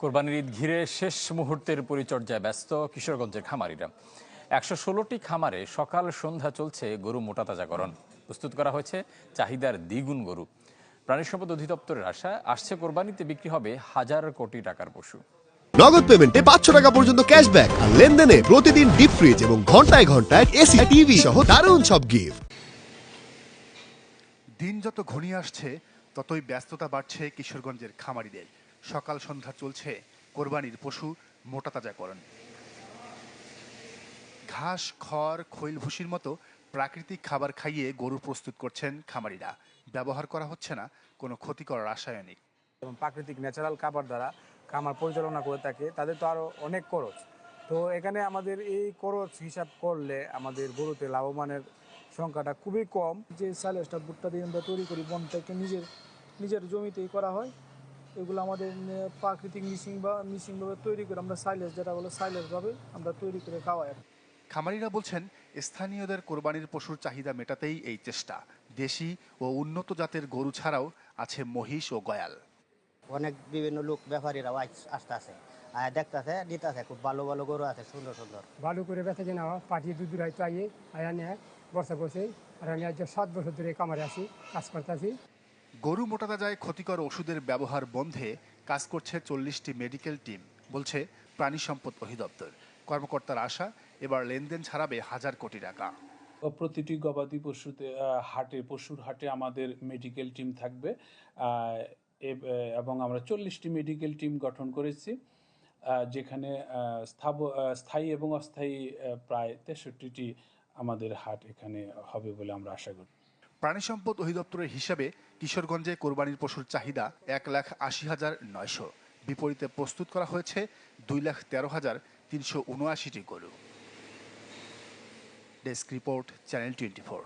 কোরবানির ঈদ ঘিরে শেষ মুহূর্তের পরিচর্যায় ব্যস্ত কিশোরগঞ্জের খামারিরা। ১১৬টি খামারে সকাল সন্ধ্যা চলছে গরু মোটাতাজাকরণ। প্রস্তুত করা হয়েছে চাহিদার দ্বিগুণ গরু। প্রাণী সম্পদ অধিদপ্তরের আশা, আসছে কোরবানিতে বিক্রি হবে হাজার কোটি টাকার পশু। নগদ পেমেন্টে 500 টাকা পর্যন্ত ক্যাশব্যাক আর লেনদেনে প্রতিদিন ডিপ ফ্রিজ এবং ঘন্টায় ঘন্টায় এসি টিভি সহ দারুণ সব গিফট। দিন যত ঘনিয়ে আসছে ততই ব্যস্ততা বাড়ছে কিশোরগঞ্জের খামারিদের। সকাল সন্ধ্যা চলছে কোরবানির পশু মোটাতাজাকরণ। ঘাস, খড়, খৈল ভুসির মতো প্রাকৃতিক খাবার খাইয়ে গরু প্রস্তুত করছেন খামারিরা। ব্যবহার করা হচ্ছে না কোনো ক্ষতিকর রাসায়নিক। এবং প্রাকৃতিক ন্যাচারাল খাবার দ্বারা খামার পরিচালনা করে থাকে, তাদের তো আরও অনেক খরচ। তো এখানে আমাদের এই খরচ হিসাব করলে আমাদের গরুতে লাভবানের সংখ্যাটা খুবই কম। যে সাইলেজটা ভুট্টা দিয়ে আমরা তৈরি করি বন থেকে নিজের জমিতেই করা হয়। এগুলো আমাদের প্রাকৃতিক মিশিংভাবে তৈরি করে আমরা সাইলেজ, যেটা বলে সাইলেজভাবে আমরা তৈরি করে খাওয়াই। খামারিরা বলছেন, স্থানীয়দের কোরবানির পশুর চাহিদা মেটাতেই এই চেষ্টা। দেশি ও উন্নত জাতের গরু ছাড়াও আছে মহিষ ও গয়াল। অনেক বিভিন্ন লোক ব্যাপারীরাও আসতে আছে, দেখতেছে, নিতেছে। খুব ভালো ভালো গরু আছে, সুন্দর সুন্দর। ভালো করে বেঁচে কিনা পাঠিয়ে দুধ হয়তো আয়া নেয় বসে বসে। আর আমি আজ 7 বছর ধরে কামারে আসি, কাজ করতেছি। গরু মোটাতাজায় ক্ষতিকর ওষুধের ব্যবহার বন্ধে কাজ করছে 40টি মেডিকেল টিম, বলছে প্রাণী সম্পদ অধিদপ্তর। কর্মকর্তার আশা, এবার লেনদেন ছাড়াবে হাজার কোটি টাকা। প্রতিটি গবাদি পশুর হাটে আমাদের মেডিকেল টিম থাকবে এবং আমরা 40টি মেডিকেল টিম গঠন করেছি, যেখানে স্থায়ী এবং অস্থায়ী প্রায় 63টি আমাদের হাট এখানে হবে বলে আমরা আশা করি। প্রাণী সম্পদ অধিদপ্তরের হিসাবে কিশোরগঞ্জে কোরবানির পশুর চাহিদা 1,80,900। বিপরীতে প্রস্তুত করা হয়েছে 2,13,379টি গরু। Desk report, channel 24।